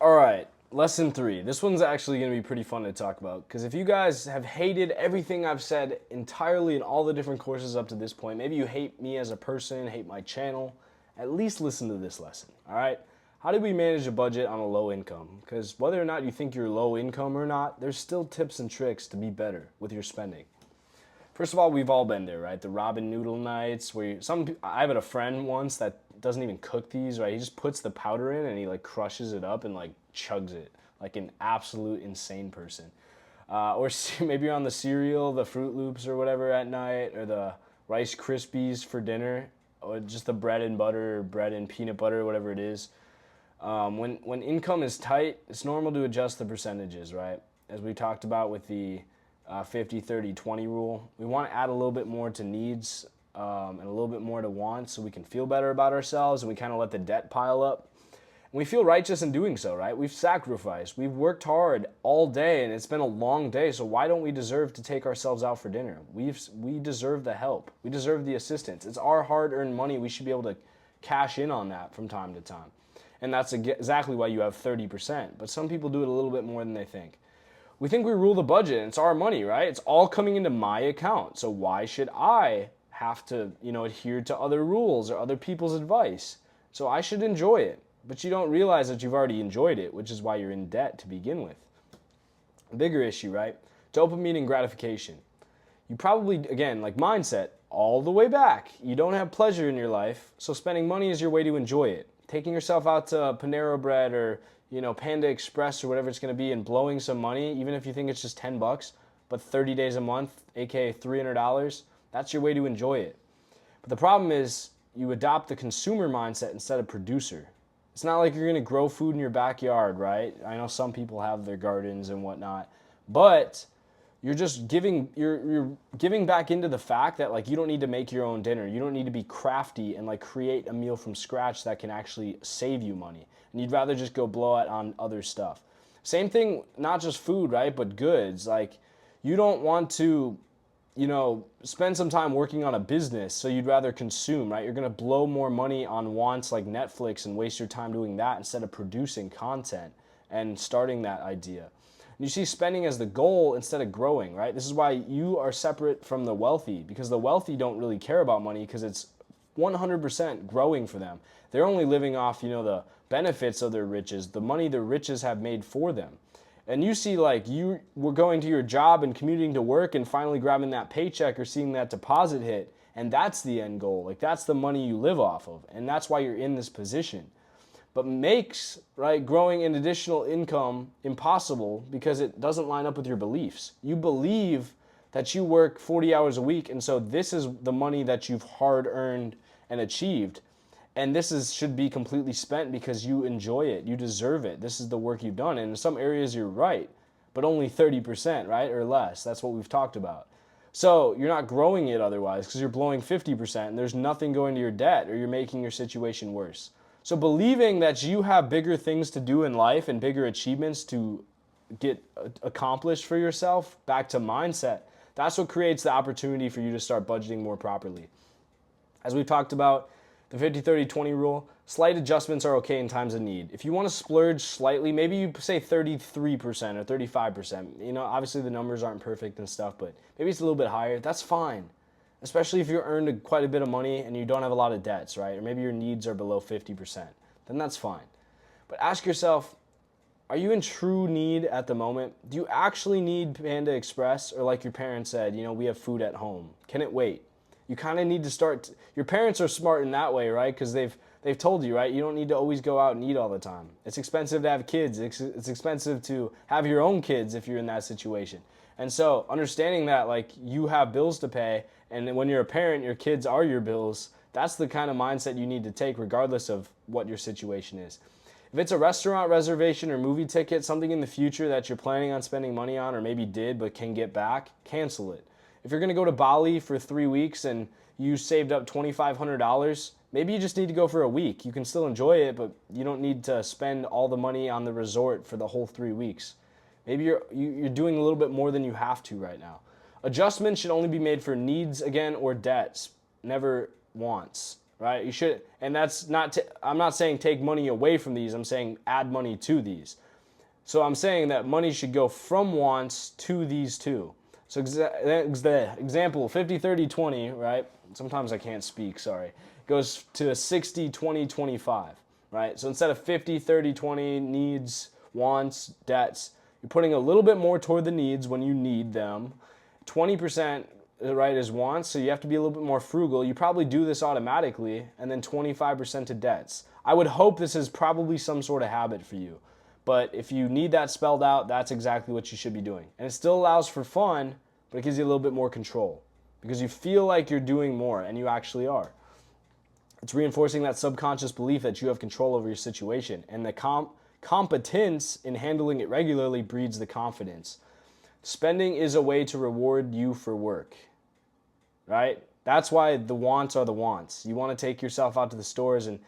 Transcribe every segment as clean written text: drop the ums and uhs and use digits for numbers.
All right, lesson 3. This one's actually going to be pretty fun to talk about because if you guys have hated everything I've said entirely in all the different courses up to this point, maybe you hate me as a person, hate my channel, at least listen to this lesson, all right? How do we manage a budget on a low income? Because whether or not you think you're low income or not, there's still tips and tricks to be better with your spending. First of all, we've all been there, right? The Robin noodle nights where I had a friend once that doesn't even cook these, right? He just puts the powder in and he like crushes it up and like chugs it like an absolute insane person. Or maybe you're on the cereal, the Fruit Loops or whatever at night, or the Rice Krispies for dinner, or just the bread and butter, or bread and peanut butter, whatever it is. When income is tight, it's normal to adjust the percentages, right? As we talked about with the 50-30-20 rule, we want to add a little bit more to needs and a little bit more to wants so we can feel better about ourselves and we kind of let the debt pile up. And we feel righteous in doing so, right? We've sacrificed. We've worked hard all day and it's been a long day, so why don't we deserve to take ourselves out for dinner? We deserve the help. We deserve the assistance. It's our hard-earned money. We should be able to cash in on that from time to time. And that's exactly why you have 30%. But some people do it a little bit more than they think. We think we rule the budget and it's our money, right? It's all coming into my account. So why should I have to, adhere to other rules or other people's advice? So I should enjoy it. But you don't realize that you've already enjoyed it, which is why you're in debt to begin with. A bigger issue, right? Dopamine and gratification. You probably, again, like mindset, all the way back. You don't have pleasure in your life, so spending money is your way to enjoy it. Taking yourself out to Panera Bread or Panda Express or whatever it's going to be and blowing some money, even if you think it's just $10, but 30 days a month, aka $300, that's your way to enjoy it. But the problem is you adopt the consumer mindset instead of producer. It's not like you're going to grow food in your backyard, right? I know some people have their gardens and whatnot, but you're just you're giving back into the fact that like you don't need to make your own dinner. You don't need to be crafty and like create a meal from scratch that can actually save you money. And you'd rather just go blow it on other stuff. Same thing, not just food, right? But goods. Like you don't want to, spend some time working on a business, so you'd rather consume, right? You're going to blow more money on wants like Netflix and waste your time doing that instead of producing content and starting that idea. And you see spending as the goal instead of growing, right? This is why you are separate from the wealthy, because the wealthy don't really care about money because it's 100% growing for them. They're only living off, the benefits of their riches, the money the riches have made for them. And you see like you were going to your job and commuting to work and finally grabbing that paycheck or seeing that deposit hit, and that's the end goal. Like that's the money you live off of, and that's why you're in this position. But makes, right, growing an additional income impossible because it doesn't line up with your beliefs. You believe that you work 40 hours a week, and so this is the money that you've hard earned and achieved. And should be completely spent because you enjoy it. You deserve it. This is the work you've done. And in some areas you're right, but only 30%, right, or less. That's what we've talked about. So you're not growing it otherwise because you're blowing 50% and there's nothing going to your debt or you're making your situation worse. So believing that you have bigger things to do in life and bigger achievements to get accomplished for yourself, back to mindset, that's what creates the opportunity for you to start budgeting more properly. As we've talked about, the 50-30-20 rule, slight adjustments are okay in times of need. If you want to splurge slightly, maybe you say 33% or 35%. Obviously the numbers aren't perfect and stuff, but maybe it's a little bit higher. That's fine, especially if you earned quite a bit of money and you don't have a lot of debts, right? Or maybe your needs are below 50%. Then that's fine. But ask yourself, are you in true need at the moment? Do you actually need Panda Express? Or like your parents said, we have food at home. Can it wait? You kind of need to start. Your parents are smart in that way, right? Because they've told you, right? You don't need to always go out and eat all the time. It's expensive to have kids. It's expensive to have your own kids if you're in that situation. And so understanding that, like, you have bills to pay, and when you're a parent, your kids are your bills. That's the kind of mindset you need to take regardless of what your situation is. If it's a restaurant reservation or movie ticket, something in the future that you're planning on spending money on or maybe did but can get back, cancel it. If you're going to go to Bali for 3 weeks and you saved up $2,500, maybe you just need to go for a week. You can still enjoy it, but you don't need to spend all the money on the resort for the whole 3 weeks. Maybe you're doing a little bit more than you have to right now. Adjustments should only be made for needs, again, or debts, never wants. right? You should, and that's not, I'm not saying take money away from these, I'm saying add money to these. So I'm saying that money should go from wants to these two. So example, 50, 30, 20, right? Sometimes I can't speak, sorry. Goes to a 60, 20, 25, right? So instead of 50, 30, 20 needs, wants, debts, you're putting a little bit more toward the needs when you need them. 20%, right, is wants, so you have to be a little bit more frugal. You probably do this automatically, and then 25% to debts. I would hope this is probably some sort of habit for you. But if you need that spelled out, that's exactly what you should be doing. And it still allows for fun, but it gives you a little bit more control because you feel like you're doing more, and you actually are. It's reinforcing that subconscious belief that you have control over your situation, and the competence in handling it regularly breeds the confidence. Spending is a way to reward you for work, right? That's why the wants are the wants. You want to take yourself out to the stores and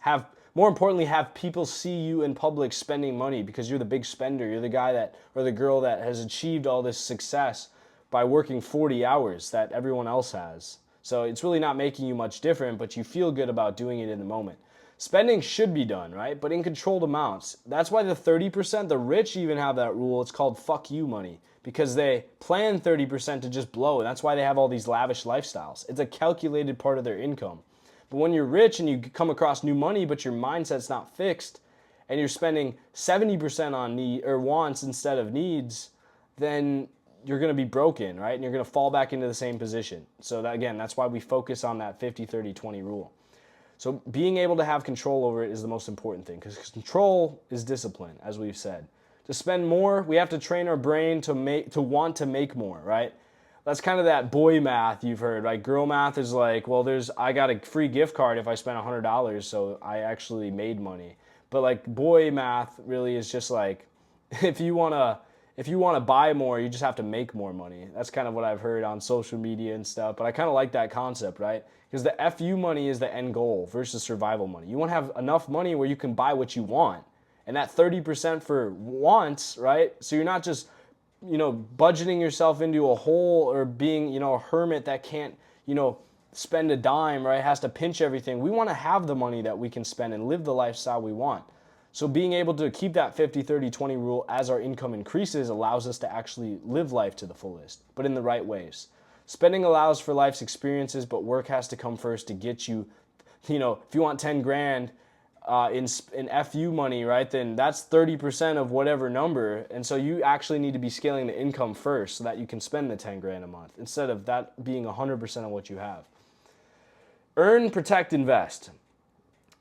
have, more importantly, have people see you in public spending money because you're the big spender. You're the guy that, or the girl that has achieved all this success by working 40 hours that everyone else has. So it's really not making you much different, but you feel good about doing it in the moment. Spending should be done, right? But in controlled amounts. That's why the 30%, the rich even have that rule. It's called fuck you money because they plan 30% to just blow. And that's why they have all these lavish lifestyles. It's a calculated part of their income. But when you're rich and you come across new money, but your mindset's not fixed and you're spending 70% on need or wants instead of needs, then you're going to be broken, right? And you're going to fall back into the same position. So that, again, that's why we focus on that 50, 30, 20 rule. So being able to have control over it is the most important thing because control is discipline, as we've said. To spend more, we have to train our brain to want to make more, right? That's kind of that boy math you've heard, right? Girl math is like, well, I got a free gift card if I spent $100, so I actually made money. But like boy math really is just like, if you want to buy more, you just have to make more money. That's kind of what I've heard on social media and stuff. But I kind of like that concept, right? Because the FU money is the end goal versus survival money. You want to have enough money where you can buy what you want. And that 30% for wants, right? So you're not just, budgeting yourself into a hole or being, a hermit that can't, spend a dime, right? Has to pinch everything. We want to have the money that we can spend and live the lifestyle we want. So being able to keep that 50, 30, 20 rule as our income increases allows us to actually live life to the fullest, but in the right ways. Spending allows for life's experiences, but work has to come first to get you, if you want 10 grand in FU money, right, then that's 30% of whatever number. And so you actually need to be scaling the income first so that you can spend the 10 grand a month instead of that being 100% of what you have. Earn, protect, invest.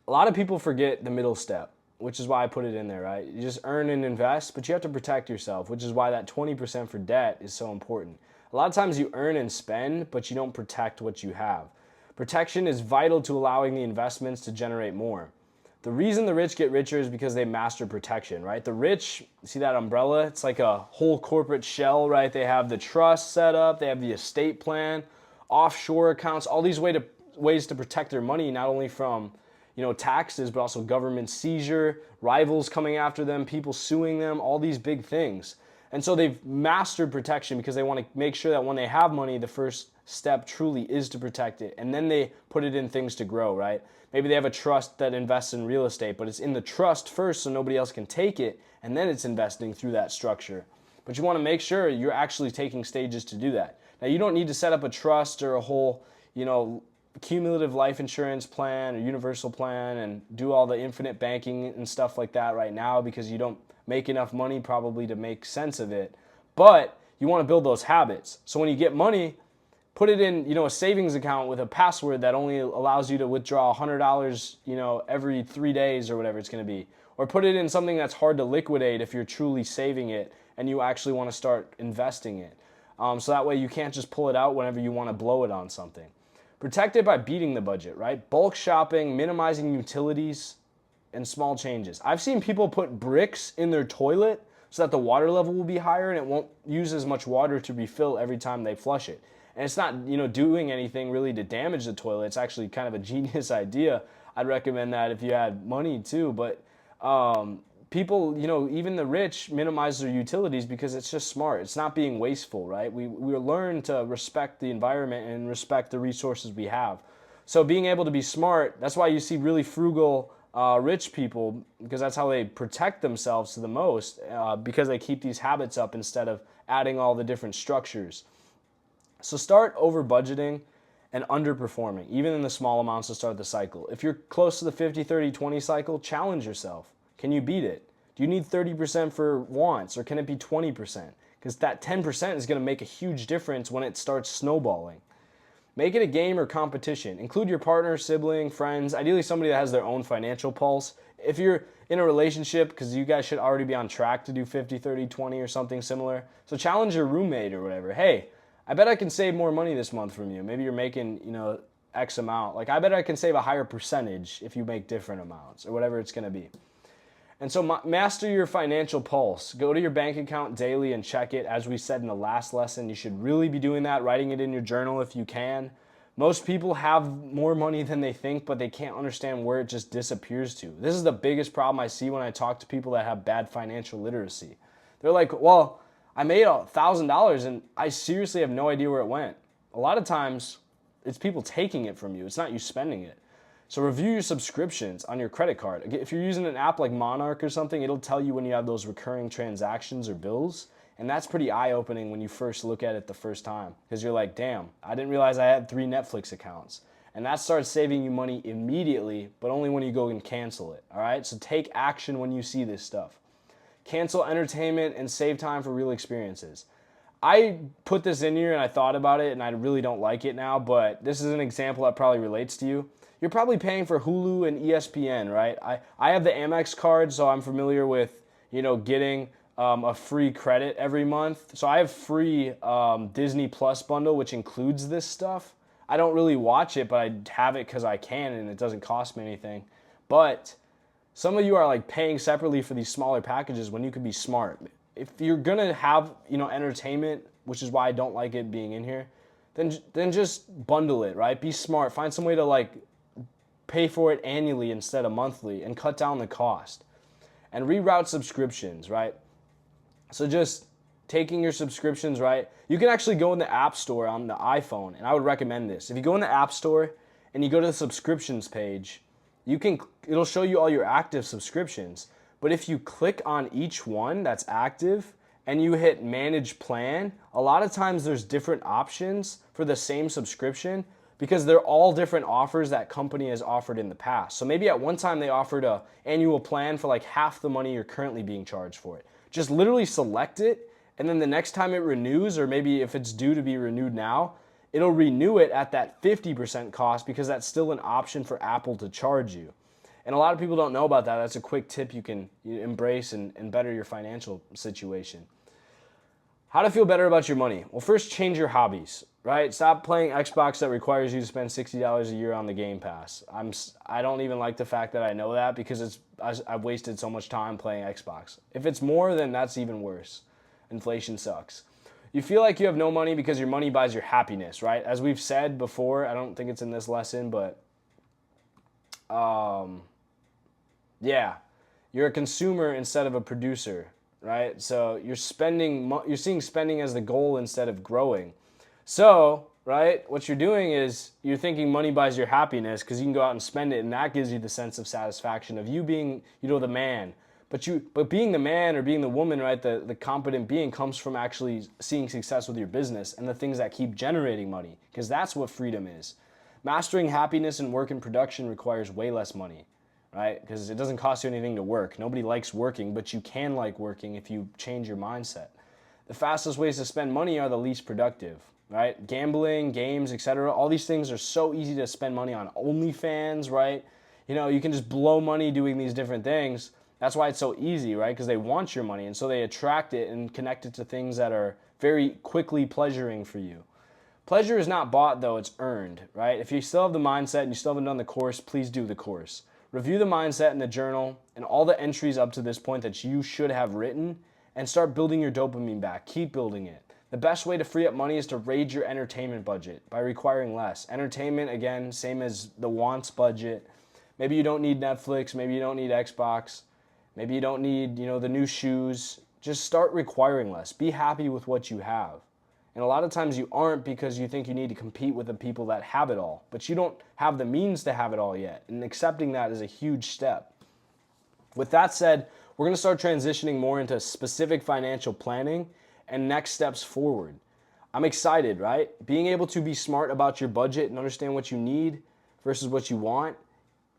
A lot of people forget the middle step, which is why I put it in there, right? You just earn and invest, but you have to protect yourself, which is why that 20% for debt is so important. A lot of times you earn and spend, but you don't protect what you have. Protection is vital to allowing the investments to generate more. The reason the rich get richer is because they master protection, right? The rich, see that umbrella? It's like a whole corporate shell, right? They have the trust set up, they have the estate plan, offshore accounts, all these ways to protect their money, not only from taxes, but also government seizure, rivals coming after them, people suing them, all these big things. And so they've mastered protection because they want to make sure that when they have money, the first step truly is to protect it. And then they put it in things to grow, right? Maybe they have a trust that invests in real estate, but it's in the trust first so nobody else can take it, and then it's investing through that structure. But you want to make sure you're actually taking stages to do that. Now, you don't need to set up a trust or a whole, cumulative life insurance plan or universal plan and do all the infinite banking and stuff like that right now because you don't make enough money probably to make sense of it. But you want to build those habits. So when you get money, put it in, a savings account with a password that only allows you to withdraw $100, every 3 days or whatever it's going to be. Or put it in something that's hard to liquidate if you're truly saving it and you actually want to start investing it. So that way you can't just pull it out whenever you want to blow it on something. Protect it by beating the budget, right? Bulk shopping, minimizing utilities, and small changes. I've seen people put bricks in their toilet so that the water level will be higher and it won't use as much water to refill every time they flush it. And it's not, doing anything really to damage the toilet. It's actually kind of a genius idea. I'd recommend that if you had money too. But people, even the rich minimize their utilities because it's just smart. It's not being wasteful, right? We learn to respect the environment and respect the resources we have. So being able to be smart, that's why you see really frugal rich people, because that's how they protect themselves to the most, because they keep these habits up instead of adding all the different structures. So start over budgeting and underperforming, even in the small amounts to start the cycle. If you're close to the 50-30-20 cycle, challenge yourself. Can you beat it? Do you need 30% for wants, or can it be 20%? Because that 10% is going to make a huge difference when it starts snowballing. Make it a game or competition. Include your partner, sibling, friends, ideally somebody that has their own financial pulse. If you're in a relationship, because you guys should already be on track to do 50-30-20 or something similar, so challenge your roommate or whatever. Hey, I bet I can save more money this month from you. Maybe you're making, X amount. Like, I bet I can save a higher percentage if you make different amounts, or whatever it's going to be. And so master your financial pulse. Go to your bank account daily and check it. As we said in the last lesson, you should really be doing that, writing it in your journal if you can. Most people have more money than they think, but they can't understand where it just disappears to. This is the biggest problem I see when I talk to people that have bad financial literacy. They're like, well, I made $1,000 and I seriously have no idea where it went. A lot of times, it's people taking it from you. It's not you spending it. So review your subscriptions on your credit card. If you're using an app like Monarch or something, it'll tell you when you have those recurring transactions or bills. And that's pretty eye-opening when you first look at it the first time. Because you're like, damn, I didn't realize I had 3 Netflix accounts. And that starts saving you money immediately, but only when you go and cancel it. All right? So take action when you see this stuff. Cancel entertainment and save time for real experiences. I put this in here and I thought about it and I really don't like it now, but this is an example that probably relates to you. You're probably paying for Hulu and ESPN, right? I have the Amex card, so I'm familiar with, getting a free credit every month. So I have free Disney Plus bundle, which includes this stuff. I don't really watch it, but I have it because I can and it doesn't cost me anything. But some of you are like paying separately for these smaller packages when you could be smart. If you're gonna have, entertainment, which is why I don't like it being in here, then just bundle it, right? Be smart. Find some way to pay for it annually instead of monthly and cut down the cost. And reroute subscriptions, right? So just taking your subscriptions, right? You can actually go in the App Store on the iPhone, and I would recommend this. If you go in the App Store and you go to the subscriptions page, it'll show you all your active subscriptions. But if you click on each one that's active and you hit manage plan, a lot of times there's different options for the same subscription because they're all different offers that company has offered in the past. So maybe at one time they offered an annual plan for like half the money you're currently being charged for it. Just literally select it, and then the next time it renews, or maybe if it's due to be renewed now, it'll renew it at that 50% cost because that's still an option for Apple to charge you. And a lot of people don't know about that. That's a quick tip you can embrace and better your financial situation. How to feel better about your money? Well, first, change your hobbies, right? Stop playing Xbox that requires you to spend $60 a year on the Game Pass. I don't even like the fact that I know that because I've wasted so much time playing Xbox. If it's more, then that's even worse. Inflation sucks. You feel like you have no money because your money buys your happiness, right? As we've said before, I don't think it's in this lesson, but yeah, you're a consumer instead of a producer, right? So you're seeing spending as the goal instead of growing. So, right, what you're doing is you're thinking money buys your happiness because you can go out and spend it, and that gives you the sense of satisfaction of you being, the man. But being the man or being the woman, right, the competent being comes from actually seeing success with your business and the things that keep generating money, because that's what freedom is. Mastering happiness in work and production requires way less money, right? Because it doesn't cost you anything to work. Nobody likes working, but you can like working if you change your mindset. The fastest ways to spend money are the least productive, right? Gambling, games, etc. All these things are so easy to spend money on. OnlyFans, right? You can just blow money doing these different things. That's why it's so easy, right? Because they want your money, and so they attract it and connect it to things that are very quickly pleasuring for you. Pleasure is not bought, though, it's earned, right? If you still have the mindset and you still haven't done the course, please do the course. Review the mindset in the journal and all the entries up to this point that you should have written and start building your dopamine back. Keep building it. The best way to free up money is to raise your entertainment budget by requiring less. Entertainment, again, same as the wants budget. Maybe you don't need Netflix. Maybe you don't need Xbox. Maybe you don't need, the new shoes. Just start requiring less. Be happy with what you have. And a lot of times you aren't because you think you need to compete with the people that have it all, but you don't have the means to have it all yet. And accepting that is a huge step. With that said, we're going to start transitioning more into specific financial planning and next steps forward. I'm excited, right? Being able to be smart about your budget and understand what you need versus what you want,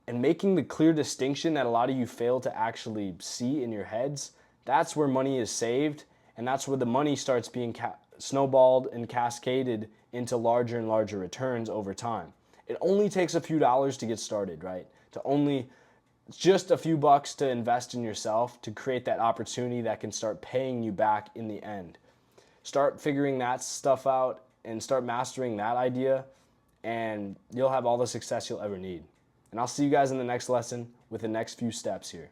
and making the clear distinction that a lot of you fail to actually see in your heads, that's where money is saved, and that's where the money starts being snowballed and cascaded into larger and larger returns over time. It only takes a few dollars to get started, right? Just a few bucks to invest in yourself to create that opportunity that can start paying you back in the end. Start figuring that stuff out and start mastering that idea, and you'll have all the success you'll ever need. And I'll see you guys in the next lesson with the next few steps here.